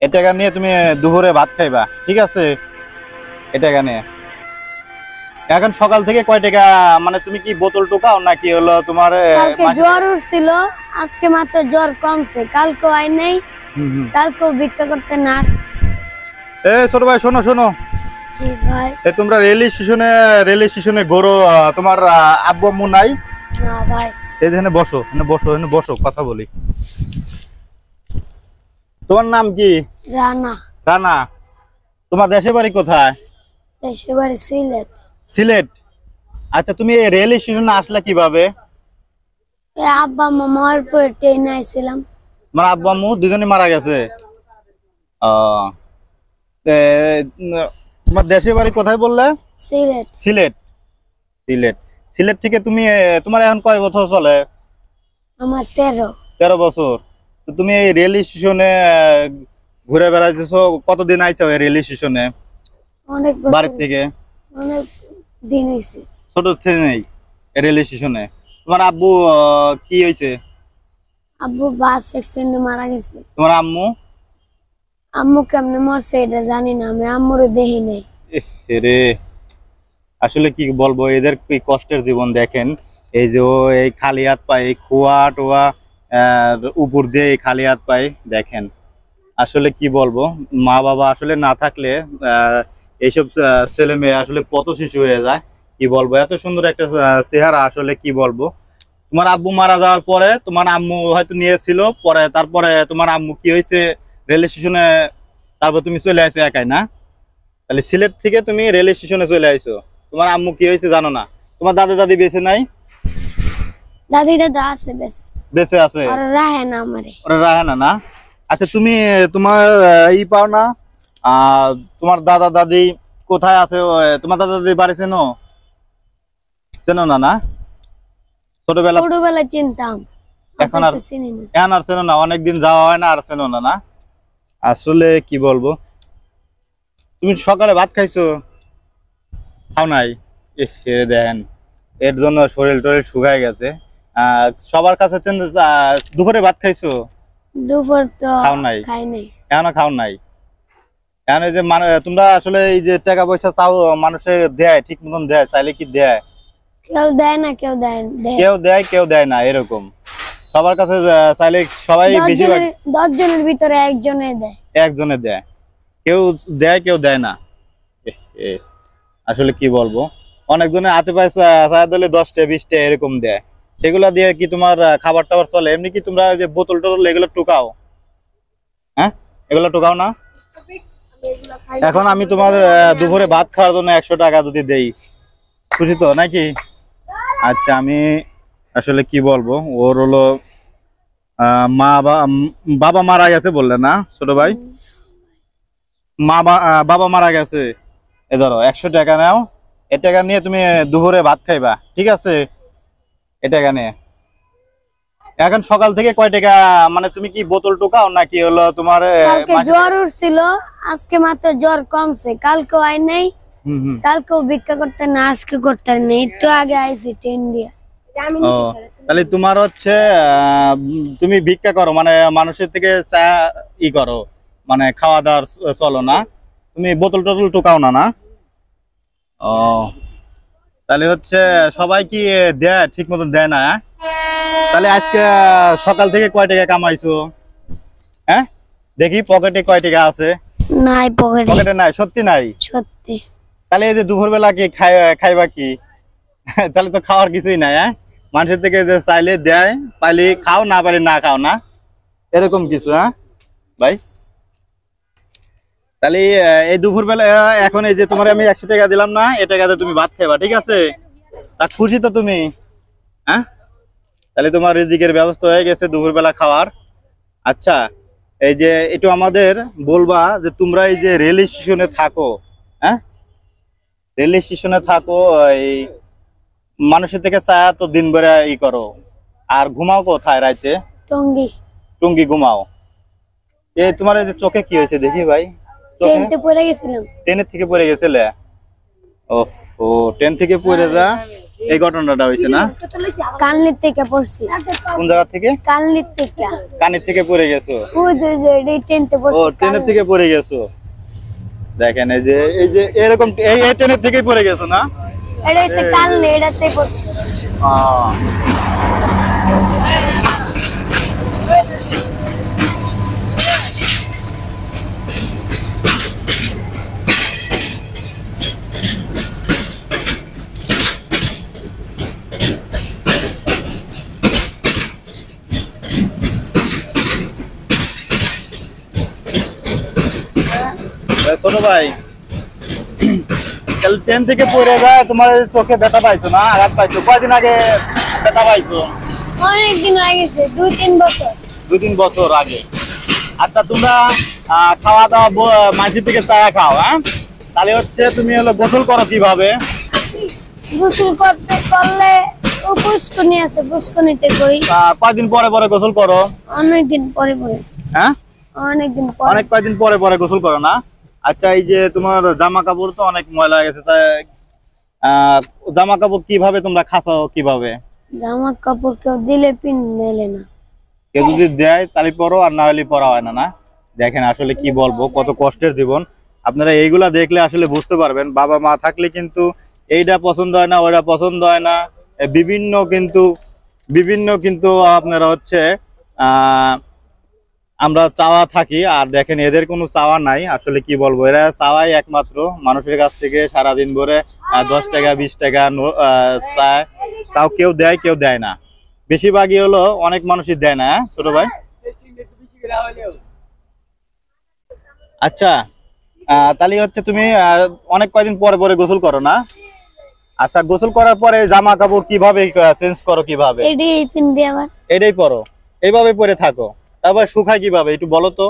এ টাকা নিয়ে তুমি দুপুরে ভাত খাইবা, ঠিক আছে? এ টাকা নিয়ে এখন সকাল থেকে কয় টাকা, মানে তুমি কি বোতল টোকাও নাকি হলো তোমার? কালকে জ্বর উঠছিল, আজকে মাত্র জ্বর কমছে, কালকে আই নাই, কালকেও ভিক্ষা করতে না। এ ছোট ভাই শোনো শোনো, কি ভাই? তোমরা রেল স্টেশনে ঘোরো, তোমার আব্বু আম্মু নাই? না ভাই। এই যে এখানে বসো, এখানে বসো, কথা বলি। তোমার নাম কি? রানা। রানা। তোমার দেশের বাড়ি কোথায়? দেশের বাড়ি সিলেট। সিলেট। আচ্ছা, তুমি রেল স্টেশনে আসলে কিভাবে? আব্বা মামার পরে ট্রেনে আইছিলাম। তোমার আব্বু আম্মু দুজনে মারা গেছে? তোমার দেশের বাড়ি কোথায় বললে? সিলেট। সিলেট। সিলেট। সিলেট থেকে তুমি তোমার এখন কয় বছর চলে? আমার 13। 13 বছর। তো তুমি এই রেল স্টেশনে ঘুরে বেড়াইতেছো, কতদিন আইছো এই রেল স্টেশনে? অনেক বছর, বাড়ি থেকে অনেক দিন হইছে। ছোট থেকে নেই রেল স্টেশনে। তোমার আব্বু কি হয়েছে? আব্বু বাস অ্যাক্সিডেন্টে মারা গেছে। তোমার আম্মু? আম্মু কেমনে মরছে এটা জানি না, আমি আম্মুরে দেখি নাই। রে, আসলে কি বলবো, এদের কি কষ্টের জীবন দেখেন। এই যে এই খালি হাত পায়, এই খোয়া টোয়া উপর দিয়ে এই খালি হাত পায় দেখেন। আসলে কি বলবো, মা বাবা আসলে না থাকলে এইসব ছেলে মেয়ে আসলে পথ শিশু হয়ে যায়। কি বলবো, এত সুন্দর একটা চেহারা, আসলে কি বলবো। তোমার আব্বু মারা যাওয়ার পরে তোমার আম্মু হয়তো নিয়েছিল, পরে তারপরে তোমার আম্মু কি হয়েছে রেল স্টেশনে, তারপর তুমি চলে আসো একাই না? তাহলে সিলেট থেকে তুমি রেল স্টেশনে চলে আইছো, তোমার আম্মু কি হয়েছে জানো না? তোমার দাদা দাদি বেঁচে নাই? দাদি দাদা আছে বেঁচে। বেঁচে আছে? ওরা রাহে না আমারে। ওরা রাহে না না? আচ্ছা, তুমি তোমার ই পাও না, তোমার দাদা দাদি কোথায় আছে? তোমার দাদা দাদি বাড়ি চেনো? চেনো না না? ছোটবেলায় চিনতাম, এখন আর চিনি না। এখন আর চেনো না? অনেকদিন যাওয়া হয় না, আর চেনো না না? আসলে কি বলবো, তুমি সকালে ভাত খাইছো? খাও নাই? দেখেন, এর জন্য শরীর টরীর শুকায় গেছে। সবার কাছে দুপুরে ভাত খাইছো? দুপুর তো খাও নাই? খাই নাই। এখনো খাও নাই? এখন এই যে তোমরা আসলে এই যে টাকা পয়সা চাও, মানুষের দেয় ঠিক মতন দেয়? চাইলে কি দেয়? কেউ দেয় না, কেউ দেয়। কেউ দেয় কেউ দেয় না, এরকম। সবার কাছে চাইলে সবাই বেশিরভাগ 10 জনের ভিতরে একজনে দেয়। একজনে দেয়, কেউ দেয় কেউ দেয় না। আসলে কি বলবো, অনেকজনে হাতে পায় চায় দিলে 10টা 20টা এরকম দেয়। সেগুলা দিয়ে কি তোমার খাবার টাবার চলে? এমনি কি তোমরা যে বোতল টোতল এগুলো টোকাও? হ্যাঁ, এগুলো টোকাও না? এখন আমি তোমার দুপুরে ভাত খাওয়ার জন্য 100 টাকা যদি দেই, খুশি তো নাকি? আচ্ছা, আমি আসলে কি বলবো, ওর হলো বাবা মারা গেছে বললে না ছোট ভাই? বাবা মারা গেছে। এ ধরো 100 টাকা নাও, এ টাকা নিয়ে তুমি দুপুরে ভাত খাইবা, ঠিক আছে? এ টাকা নিয়ে এখন সকাল থেকে কয় টাকা, মানে তুমি কি বোতল টোকাও নাকি হলো তোমার? কালকে জ্বর উঠছিল, আজকে মাত্র জ্বর কমছে, কালকে আই নাই, কালকেও ভিক্ষা করতে না, আজকে করতে নেই, একটু আগে আইছি ট্রেন দিয়ে। তাহলে তোমার হচ্ছে তুমি ভিক্ষা করো, মানে মানুষের থেকে চা ই করো, মানে খাওয়া দাওয়ার চলো না? তুমি বোতল টোতল টোকাও না না? ও, তাহলে হচ্ছে সবাই কি দেয় ঠিক মতন দেয় না? তাহলে আজকে সকাল থেকে কয় টাকা কামাইছো? হ্যাঁ, দেখি পকেটে কয় টাকা আছে? নাই, পকেটে নাই? সত্যি নাই? সত্যি। তাহলে এই যে দুপুরবেলা কি খাইবা কি? তাহলে তো খাওয়ার কিছুই নাই। হ্যাঁ, মানুষের থেকে যে চাইলে দেয়, পাইলে খাও, না পাইলে না খাও না, এরকম কিছু? হ্যাঁ ভাই, তাহলে এই দুপুরবেলা এখন এই যে তোমার আমি 100 টাকা দিলাম না, এ টাকাতে তুমি ভাত খাইবা, ঠিক আছে? তা খুশি তো তুমি? হ্যাঁ, তাহলে তোমার রিজিকের ব্যবস্থা হয়ে গেছে দুপুরবেলা খাওয়ার। আচ্ছা, এই যে একটু আমাদের বলবা যে তোমরা এই যে রেল স্টেশনে থাকো, হ্যাঁ, রেল স্টেশনে থাকো, এই মানুষের থেকে চা তো দিন ভরে ই করো, আর ঘুমাও কোথায় রাইতে? টঙ্গী। টুঙ্গি ঘুমাও? তোমার এই যে চোখে কি হয়েছে দেখি ভাই? ট্রেনতে পড়ে গেছিলাম। ট্রেনের থেকে পড়ে গেছিলে? ও, ট্রেন থেকে পড়ে যা এই ঘটনাটা হয়েছে না? কালনির থেকে পড়ছি। কোন জায়গা থেকে? কালনির থেকে। কানের থেকে পড়ে গেছো? ওই যে ট্রেনতে ও পড়ছি। ট্রেনের থেকে পড়ে গেছো। দেখেন এই যে এরকম এই ট্রেনের থেকেই পড়ে গেছো না? এটা হচ্ছে কালনি, এটাতে পড়ছি। ছোট ভাই, ট্রেন থেকে পড়ে যায়, তোমার চোখে ব্যথা পাইছো না? আঘাত পাইছো? কয়দিন আগে ব্যথা পাইছো? অনেকদিন হয়ে গেছে, 2-3 বছর। 2-3 বছর আগে। আচ্ছা, তোমরা খাওয়া দাওয়া মাঝি থেকে চা খাও, হ্যাঁ? তাহলে হচ্ছে তুমি হলো গোসল করো কিভাবে? গোসল করলে পুষ্করণী আছে, পুষ্করণীতে করি। কয়দিন পরে পরে গোসল করো? অনেকদিন পরে পরে। হ্যাঁ, অনেকদিন পরে। অনেক কয়দিন পরে পরে গোসল করো না? আচ্ছা, এই যে তোমার জামা কাপড় তো অনেক ময়লা হয়ে গেছে, তাই জামা কাপড় কিভাবে তোমরা খাসাও কিভাবে? জামা কাপড় কেউ দিলে পিন মেলে না। কেউ যদি দেয় তাহলে পরো, আর না হলে পরা হয় না। না, দেখেন আসলে কি বলবো, কত কষ্টের জীবন। আপনারা এইগুলা দেখলে আসলে বুঝতে পারবেন। বাবা মা থাকলে কিন্তু এইটা পছন্দ হয় না, ওইটা পছন্দ হয় না, বিভিন্ন কিন্তু আপনারা হচ্ছে আমরা চাওয়া থাকি। আর দেখেন এদের কোনো চাওয়া নাই। আসলে কি বলবো, এরা চাওয়াই একমাত্র মানুষের কাছ থেকে সারাদিন ভরে 10 টাকা 20 টাকা চায়। তাও কেউ দেয়, কেউ দেয় না। বেশিরভাগই হলো অনেক মানুষই দেয় না। ছোট ভাই, আচ্ছা, তাহলে হচ্ছে তুমি অনেক কয়দিন পরে পরে গোসল করো না? আচ্ছা, গোসল করার পরে জামা কাপড় কিভাবে চেঞ্জ করো কিভাবে? এটাই পিন দিয়ে আবার এটাই পরো, এইভাবে পরে থাকো। তারপর শুকায় কিভাবে একটু বলো তো?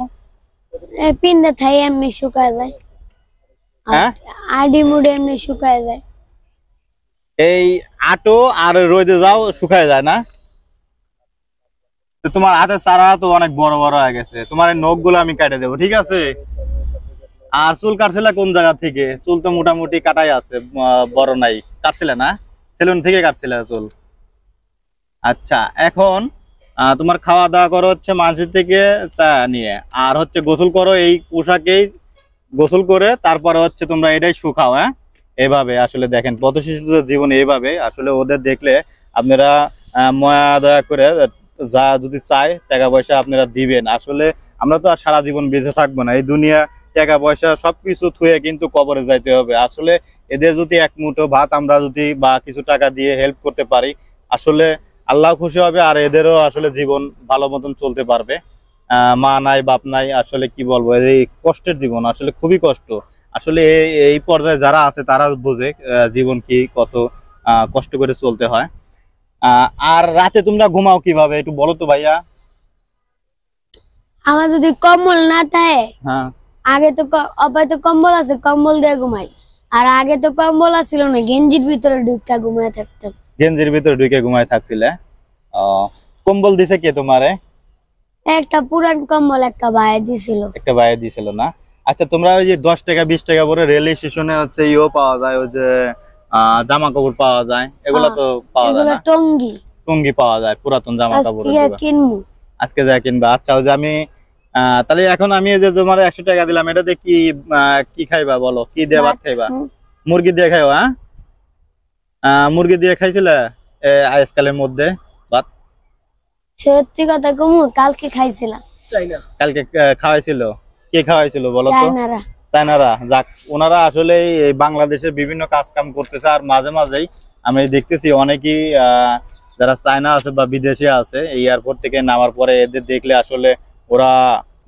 পিন দিয়ে থাই এমনি শুকায় যায়। হ্যাঁ, আডি মুড়ে এমনি শুকায় যায়। এই আটো আর রোদে যাও, শুকায় যায় না? তো তোমার হাতের চারা তো অনেক বড় বড় হয়ে গেছে, তোমার নখ গুলো আমি কেটে দেবো, ঠিক আছে? আর চুল কাটছিলে কোন জায়গা থেকে? চুল তো মোটামুটি কাটাই আছে, বড় নাই। কাটছিলে না? সেলুন থেকে কাটছিলে চুল? আচ্ছা, এখন তোমার খাওয়া দাওয়া করো হচ্ছে মাঝের থেকে চা নিয়ে, আর হচ্ছে গোসল করো এই পোশাকেই। গোসল করে তারপরে হচ্ছে তোমরা এটাই শুকাও, হ্যাঁ? এভাবে আসলে দেখেন পথ শিশুদের জীবন এইভাবে। আসলে ওদের দেখলে আপনারা মায়া দয়া করে যা যদি চায় টাকা পয়সা আপনারা দিবেন। আসলে আমরা তো আর সারা জীবন বেঁচে থাকবো না। এই দুনিয়া টাকা পয়সা সবকিছু থুয়ে কিন্তু কবরে যাইতে হবে। আসলে এদের যদি এক মুঠো ভাত আমরা যদি বা কিছু টাকা দিয়ে হেল্প করতে পারি, আসলে আল্লাহ খুশি হবে, আর এদেরও আসলে জীবন ভালো মতন চলতে পারবে। মা নাই, বাপ নাই, আসলে কি বলবো, এই কষ্টের জীবন, আসলে খুবই কষ্ট। আসলে এই পর্যায়ে যারা আছে তারা বোঝে জীবন কি, কত কষ্ট করে চলতে হয়। আর রাতে তোমরা ঘুমাও কিভাবে একটু বলো তো ভাইয়া? আমার যদি কম্বল না থাকে, হ্যাঁ, আগে তো অপায় তো কম্বল আছে, কম্বল দিয়ে ঘুমাই। আর আগে তো কম্বল ছিল না, গেঞ্জির ভিতরে ঢুকা ঘুমায় থাকতাম। গেঞ্জির ভিতরে ঢুকে ঘুমায় থাকছিলে? কম্বল দিছে কে তোমারে? একটা পুরান কম্বল একটা ভাই দিছিল। একটা ভাই দিছিল না? আচ্ছা, তোমরা ওই যে 10 টাকা 20 টাকা করে রেল স্টেশনে হচ্ছে ইও পাওয়া যায়, ওই যে জামা কাপড় পাওয়া যায়, এগুলো তো পাওয়া যায় এগুলো না? টঙ্গি টুঙ্গি পাওয়া যায়, পুরাতন জামা কাপড়। আজকে কিনবো। আজকে যা কিনবা? আচ্ছা, ওই যে আমি তাহলে এখন আমি এই যে তোমার 100 টাকা দিলাম, এটাতে কি কি খাইবা বলো? কি দিয়ে ভাত খাইবা? মুরগি দিয়ে খাইবা? হ্যাঁ, মুরগি দিয়ে খাইছিলে আজকালের মধ্যে ভাত? সত্যি কথা কমু, কালকে খাইছিলাম। কালকে খাওয়াইছিল? কে খাওয়াইছিল বলো তো? চায়নারা। চায়নারা? যাক, ওনারা আসলে এই বাংলাদেশের বিভিন্ন কাজ কাম করতেছে। আর মাঝে মাঝেই আমি দেখতেছি অনেকেই যারা চায়না আছে বা বিদেশে আছে, এই এয়ারপোর্ট থেকে নামার পরে এদের দেখলে আসলে ওরা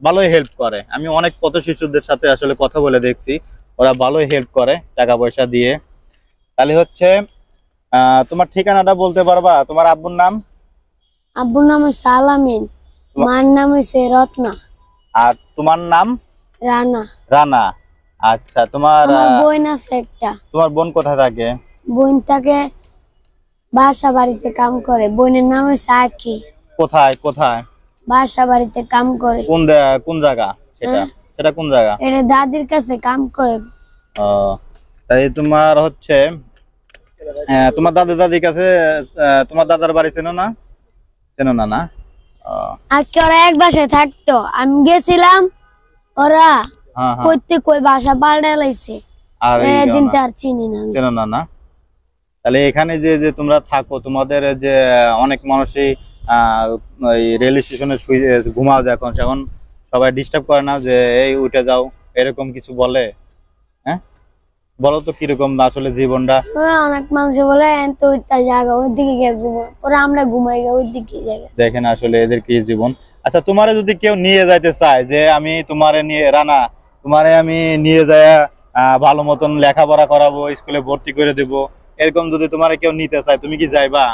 ভালোই হেল্প করে। আমি অনেক পথ শিশুদের সাথে আসলে কথা বলে দেখছি, ওরা ভালোই হেল্প করে টাকা পয়সা দিয়ে। তাহলে হচ্ছে তোমার ঠিকানাটা বলতে পারবা? তোমার আব্বুর নাম? আব্বুর নাম হচ্ছে আলামিন, মার নাম হচ্ছে রত্না। আর তোমার নাম? রানা। রানা। আচ্ছা, তোমার বোন আছে একটা। তোমার বোন কোথায় থাকে? বোন থাকে বাসা বাড়িতে কাম করে। বোনের নাম হচ্ছে আকি। কোথায় কোথায়? বাসা বাড়িতে কাম করে। কোন জায়গা সেটা? সেটা কোন জায়গা? এটা দাদির কাছে কাম করে। তাই তোমার হচ্ছে তোমার দাদা দাদির কাছে তোমার দাদার বাড়ি চেনো না? চেনো না? না আজকে ওরা এক বাসায় থাকতো, আমি গেছিলাম, ওরা হ্যাঁ হ্যাঁ কইতে কই বাসা পাল্টে লাইছে, আর এদিন তো আর চিনি না আমি। চেনো না? না তাহলে এখানে যে যে তোমরা থাকো, তোমাদের যে অনেক মানুষই ওই রেল স্টেশনে ঘুমাও যখন, সেখন সবাই ডিস্টার্ব করে না যে এই উঠে যাও, এরকম কিছু বলে? হ্যাঁ বলো তো কিরকম আসলে জীবনটা? অনেক মানুষ বলে তো ওইটা জায়গা ওইদিকে গিয়ে ঘুমা, পরে আমরা ঘুমাই গিয়ে ওইদিকে জায়গা। দেখেন আসলে এদের কি জীবন। আচ্ছা তোমারে যদি কেউ নিয়ে যাইতে চায় যে আমি তোমারে নিয়ে রানা তোমারে আমি নিয়ে যায় ভালো মতন লেখাপড়া করাবো, স্কুলে ভর্তি করে দেবো, এরকম যদি তোমারে কেউ নিতে চায়, তুমি কি যাইবা?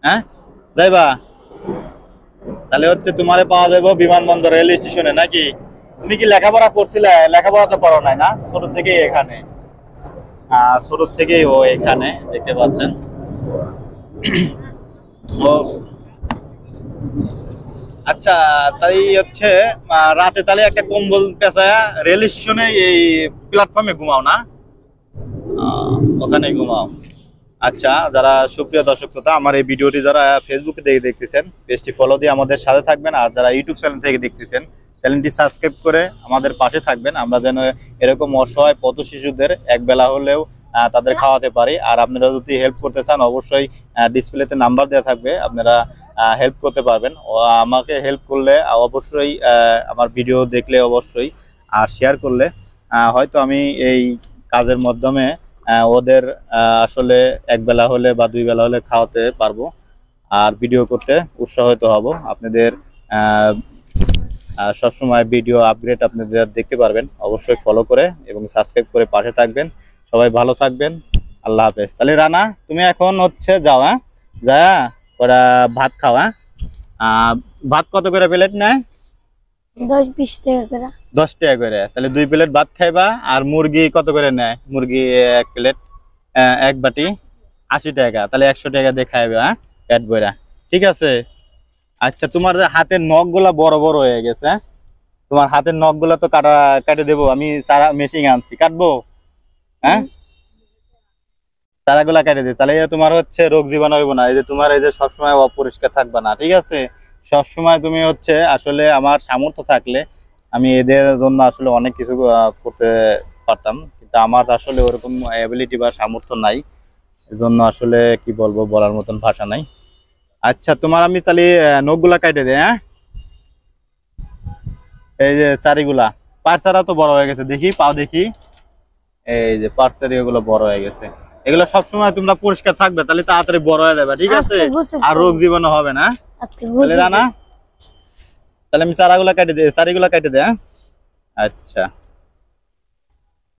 হ্যাঁ যাইবা? তাহলে হচ্ছে তোমারে পাওয়া যাবে বিমানবন্দর রেল স্টেশনে নাকি? তুমি কি লেখাপড়া করছিলে? লেখাপড়া তো করো নাই না, ছোট থেকেই এখানে? ছোট থেকেই ও এখানে, দেখতে পাচ্ছেন। ও আচ্ছা, তাই হচ্ছে রাতে তাহলে একটা কম্বল পেঁচায়া রেল স্টেশনে এই প্ল্যাটফর্মে ঘুমাও না? ওখানে ঘুমাও। আচ্ছা, যারা সুপ্রিয় দর্শক শ্রোতা, আমার এই ভিডিওটি যারা ফেসবুকে দেখতেছেন, পেজটি ফলো দিয়ে আমাদের সাথে থাকবেন, আর যারা ইউটিউব চ্যানেল থেকে দেখতেছেন চ্যানেলটি সাবস্ক্রাইব করে আমাদের পাশে থাকবেন, আমরা যেন এরকম অসহায় পথ শিশুদের একবেলা হলেও তাদের খাওয়াতে পারি। আর আপনারা যদি হেল্প করতে চান, অবশ্যই ডিসপ্লেতে নাম্বার দেওয়া থাকবে, আপনারা হেল্প করতে পারবেন। আমাকে হেল্প করলে অবশ্যই, আমার ভিডিও দেখলে অবশ্যই, আর শেয়ার করলে হয়তো আমি এই কাজের মাধ্যমে ওদের আসলে একবেলা হলে বা দুই বেলা হলে খাওয়াতে পারবো, আর ভিডিও করতে উৎসাহিত হব। আপনাদের সবসময় ভিডিও আপডেট আপনাদের দেখতে পারবেন, অবশ্যই ফলো করে এবং সাবস্ক্রাইব করে পাশে থাকবেন। সবাই ভালো থাকবেন, আল্লাহ হাফেজ। তাহলে রানা তুমি এখন হচ্ছে যাও, হ্যাঁ যা ওরা ভাত খাওয়া। ভাত কত করে প্লেট নেয়? 10-20 টাকা করে। 10 টাকা করে। তাহলে 2 প্লেট ভাত খাইবা। আর মুরগি কত করে নেয়? মুরগি 1 প্লেট, 1 বাটি 80 টাকা। তাহলে 100 টাকা দিয়ে খাইবে, হ্যাঁ পেট ভরা, ঠিক আছে? আচ্ছা, তোমার হাতের নখ গুলা বড় বড় হয়ে গেছে, তোমার হাতের নখ গুলা তো কাটে দেবো আমি, সারা মেশিন আনছি, কাটবো? হ্যাঁ চারাগুলা কেটে দিই, তাহলে তোমার হচ্ছে রোগ জীবাণু হইব না। এই যে তোমার এই যে সবসময় অপরিষ্কার থাকবা না, ঠিক আছে? সবসময় তুমি হচ্ছে, আসলে আমার সামর্থ্য থাকলে আমি এদের জন্য আসলে অনেক কিছু করতে পারতাম, কিন্তু আমার আসলে ওরকম অ্যাবিলিটি বা সামর্থ্য নাই, এজন্য আসলে কি বলবো, বলার মতন ভাষা নাই। আচ্ছা, তোমার আমি তাহলে নখগুলা কেটে দেয়, হ্যাঁ এই যে চারিগুলা, পারচারা তো বড় হয়ে গেছে, দেখি পাও দেখি, এই যে পারচারি এগুলো বড় হয়ে গেছে। এগুলো সবসময় তোমরা পরিষ্কার থাকবে, তাহলে তাড়াতাড়ি বড় হয়ে যাবে, ঠিক আছে? আর রোগ জীবাণু হবে না। তাহলে রানা, তাহলে আমি চারাগুলা কেটে দিই, চারিগুলা কেটে দেয়, হ্যাঁ? আচ্ছা।